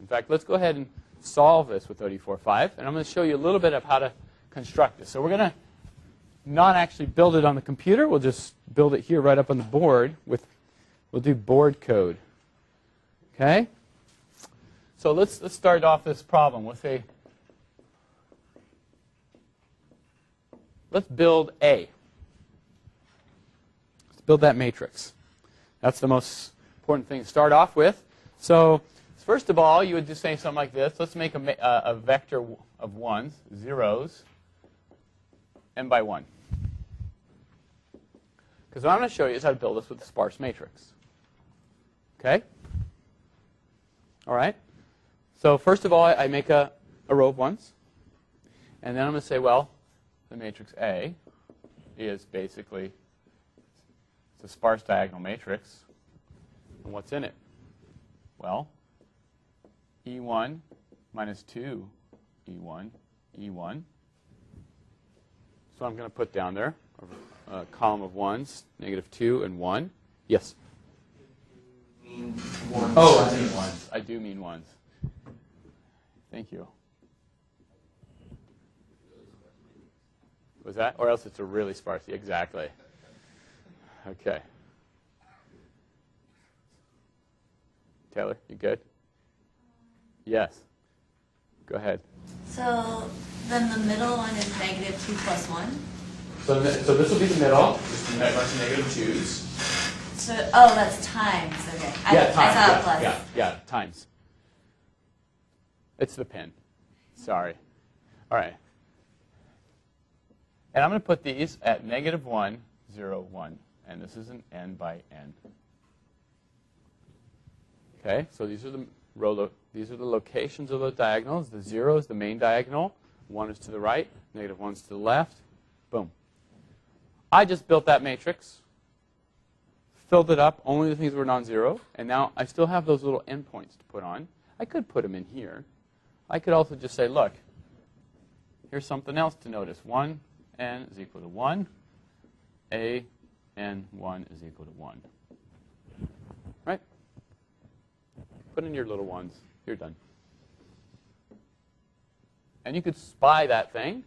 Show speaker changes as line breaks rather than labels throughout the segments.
In fact, let's go ahead and solve this with OD45. And I'm going to show you a little bit of how to construct this. So we're going to not actually build it on the computer. We'll just build it here right up on the board. We'll do board code. Okay? So let's start off this problem. Let's build A. Let's build that matrix. That's the most important thing to start off with. So first of all, you would just say something like this. Let's make a vector of ones, zeros, n by 1. Because what I'm going to show you is how to build this with a sparse matrix. Okay? All right? So first of all, I make a row of ones. And then I'm going to say, well, the matrix A is basically it's a sparse diagonal matrix. And what's in it? Well, E1 minus 2 E1, E1. So I'm going to put down there a column of ones, negative 2 and 1. Yes?
Mean ones.
Oh, I mean ones. I do mean ones. Thank you. Was that? Or else it's a really sparse. Exactly. Okay. Taylor, you good? Yes. Go ahead.
So then the middle one is negative 2 plus 1?
So this will be the middle. Just a bunch of negative 2's.
So, oh, that's times. Okay.
Yeah, times.
I saw a plus.
Yeah, times. It's the pen. Sorry. All right. And I'm going to put these at negative 1, 0, 1. And this is an n by n. Okay, so these are the locations of those diagonals. The 0 is the main diagonal. 1 is to the right. Negative 1 is to the left. Boom. I just built that matrix, filled it up, only the things were non-zero, and now I still have those little endpoints to put on. I could put them in here. I could also just say, look, here's something else to notice. 1n is equal to 1. A n 1 is equal to 1. Right? Put in your little ones. You're done. And you could spy that thing,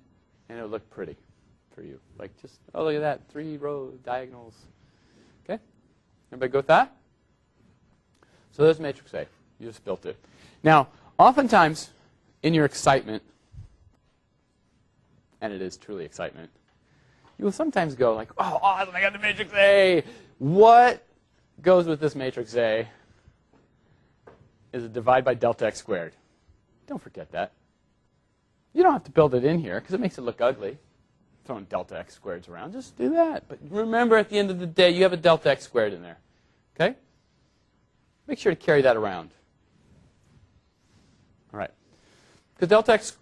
and it would look pretty for you. Like just, oh, look at that, 3 row diagonals. Okay? Everybody go with that? So there's matrix A. You just built it. Now, oftentimes, in your excitement, and it is truly excitement, you will sometimes go like, oh, awesome, I got the matrix A. What goes with this matrix A is a divide by delta x squared. Don't forget that. You don't have to build it in here because it makes it look ugly, throwing delta x squareds around. Just do that. But remember, at the end of the day, you have a delta x squared in there. Okay? Make sure to carry that around. All right. Because delta x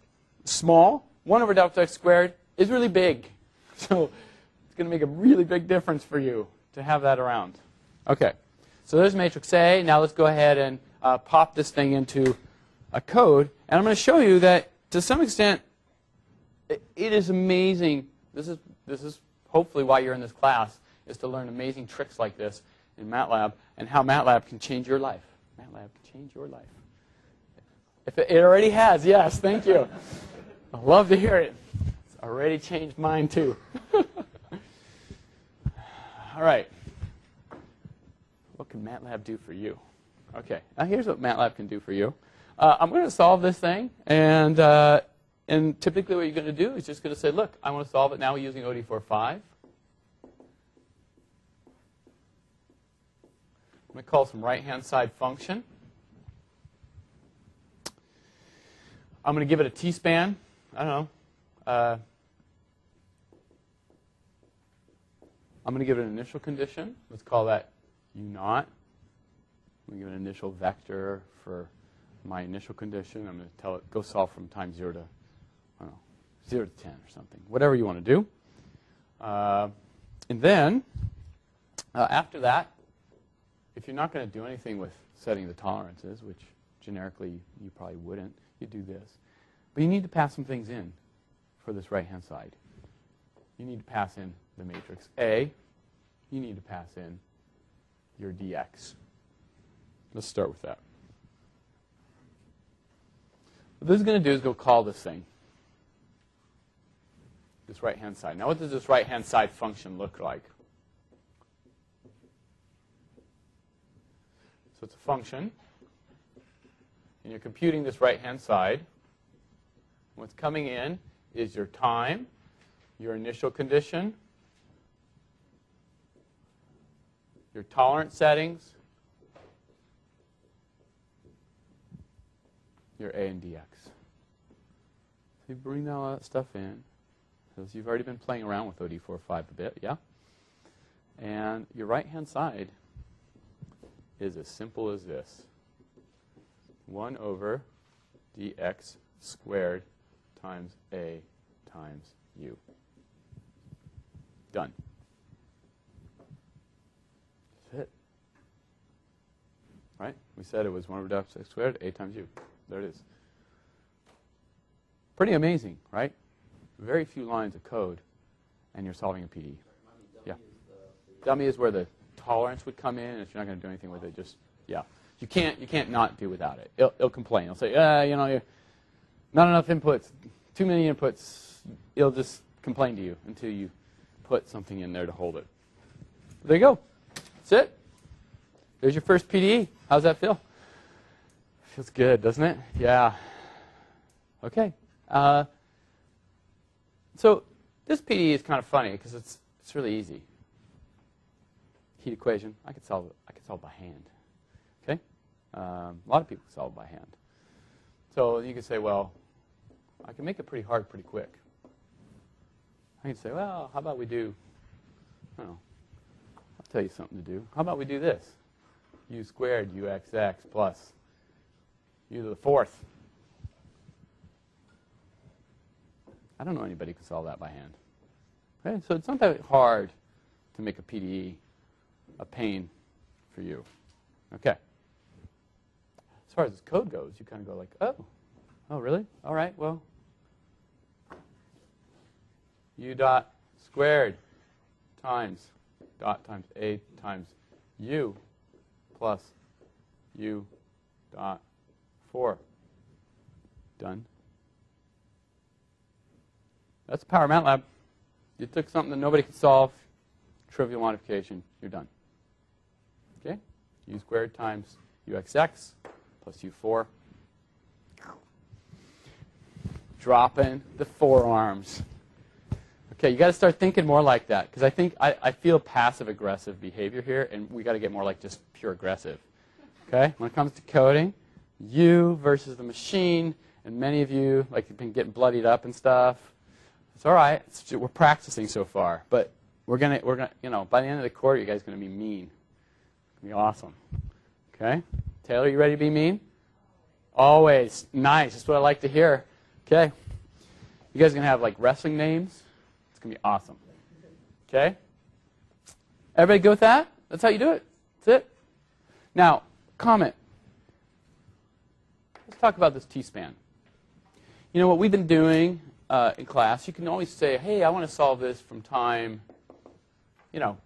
small, 1 over delta x squared is really big. So it's going to make a really big difference for you to have that around. Okay. So there's matrix A. Now let's go ahead and pop this thing into a code. And I'm going to show you that, to some extent, it is amazing. This is hopefully why you're in this class, is to learn amazing tricks like this in MATLAB and how MATLAB can change your life. MATLAB can change your life. If it already has, yes, thank you. I'd love to hear it. It's already changed mine, too. All right. What can MATLAB do for you? Okay, now here's what MATLAB can do for you. I'm going to solve this thing, and typically what you're going to do is just going to say, look, I want to solve it now using OD45. I'm going to call some right-hand side function. I'm going to give it a t-span. I don't know. I'm going to give it an initial condition. Let's call that u0. I'm going to give it an initial vector for my initial condition. I'm going to tell it, go solve from time 0 to, I don't know, 0 to 10 or something. Whatever you want to do. And then, after that, if you're not going to do anything with setting the tolerances, which generically you probably wouldn't, you do this. But you need to pass some things in for this right-hand side. You need to pass in the matrix A. You need to pass in your dx. Let's start with that. What this is going to do is go call this thing, this right-hand side. Now what does this right-hand side function look like? So it's a function, and you're computing this right-hand side. What's coming in is your time, your initial condition, your tolerance settings, your a and dx. So you bring all that stuff in. Because you've already been playing around with OD45 a bit, yeah? And your right-hand side is as simple as this. 1 over dx squared times a times u. Done. That's it. Right? We said it was 1 over dx squared, a times u. There it is. Pretty amazing, right? Very few lines of code, and you're solving a PDE. Yeah. Dummy is where the tolerance would come in, and if you're not going to do anything with it, just, yeah. You can't not do without it. It'll complain. It'll say, you know, not enough inputs, too many inputs. It'll just complain to you until you put something in there to hold it. There you go. That's it. There's your first PDE. How's that feel? Feels good, doesn't it? Yeah. Okay. So this PDE is kind of funny because it's really easy. Heat equation, I could solve it by hand. Okay, a lot of people solve it by hand. So you could say, well, I can make it pretty hard pretty quick. I can say, well, how about we do? I don't know. I'll tell you something to do. How about we do this? U squared uxx plus u to the 4th. I don't know anybody who can solve that by hand. Okay, so it's not that hard to make a PDE a pain for you. Okay. As far as this code goes, you kind of go like, oh, really? All right, well, u dot squared times dot times a times u plus u dot 4. Done. That's Power MATLAB. You took something that nobody could solve, trivial modification, you're done. Okay? U squared times uxx plus u4. Dropping the forearms. Okay, you got to start thinking more like that, because I feel passive-aggressive behavior here, and we got to get more like just pure aggressive. Okay? When it comes to coding, you versus the machine, and many of you like you've been getting bloodied up and stuff. It's all right. We're practicing so far, but we're gonna, you know, by the end of the quarter, you guys are gonna be mean. It's gonna be awesome. Okay, Taylor, you ready to be mean? Always. Nice. That's what I like to hear. Okay, you guys are gonna have like wrestling names. It's gonna be awesome. Okay, everybody good with that? That's how you do it. That's it. Now, comment. Let's talk about this T-span. You know what we've been doing in class, you can always say, hey, I want to solve this from time, 0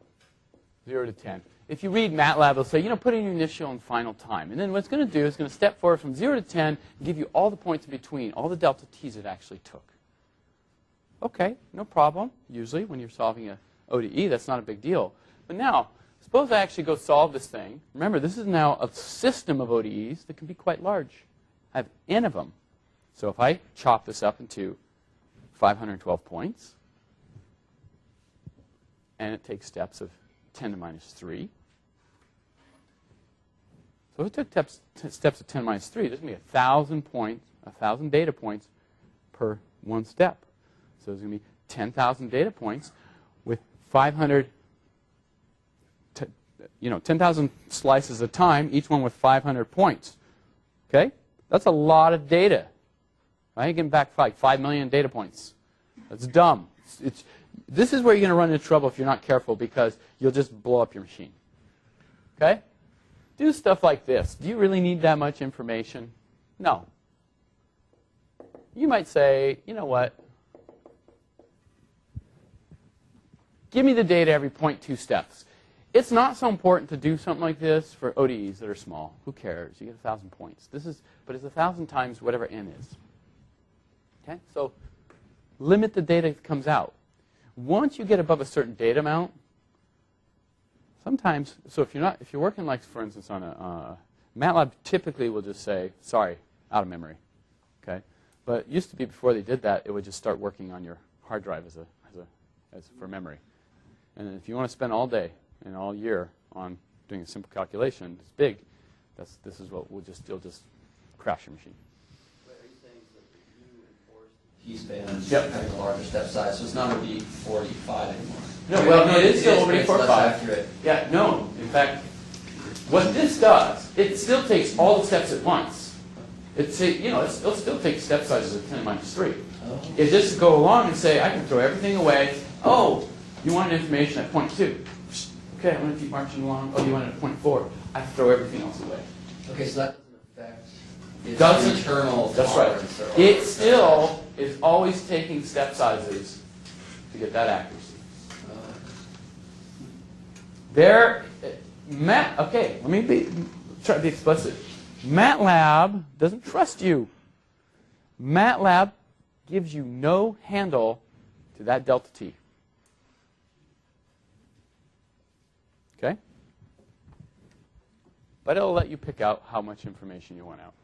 to 10. If you read MATLAB, it'll say, put in your initial and final time. And then what it's going to do is going to step forward from 0 to 10 and give you all the points in between, all the delta t's it actually took. Okay, no problem. Usually when you're solving a ODE, that's not a big deal. But now, suppose I actually go solve this thing. Remember, this is now a system of ODEs that can be quite large. I have n of them. So if I chop this up into 512 points, and it takes steps of 10 to minus 3. So if it took steps of 10 to minus 3, there's going to be 1,000 points, 1,000 data points per one step. So there's going to be 10,000 data points with 10,000 slices of time, each one with 500 points. Okay? That's a lot of data. Right? You're getting back like 5 million data points. That's dumb. This is where you're going to run into trouble if you're not careful, because you'll just blow up your machine. Okay? Do stuff like this. Do you really need that much information? No. You might say, you know what? Give me the data every 0.2 steps. It's not so important to do something like this for ODEs that are small. Who cares? You get 1,000 points. But it's 1,000 times whatever n is. Okay, so limit the data that comes out. Once you get above a certain data amount, sometimes, so if you're working like, for instance, on a MATLAB typically will just say, sorry, out of memory. Okay, but it used to be before they did that, it would just start working on your hard drive as for memory. And if you want to spend all day and all year on doing a simple calculation, it's big. This is what you'll just crash your machine.
Wait, are you saying that you enforced key span having a larger step size, so it's not going to be 45 anymore?
No, well, no, it is still only
it's less
45.
accurate.
Yeah, no. In fact, what this does, it still takes all the steps at once. It'll still take step sizes of 10 minus 3.
Oh.
It just go along and say, I can throw everything away. Oh, you wanted information at point 2. Okay, I'm going to keep marching along. Oh, you wanted at point 4. I can throw everything else away.
Okay, so that doesn't affect its
Doesn't-
internal
That's right.
tolerance or-
It still is always taking step sizes to get that accuracy. Okay, let me try to be explicit. MATLAB doesn't trust you. MATLAB gives you no handle to that delta t. Okay? But it'll let you pick out how much information you want out.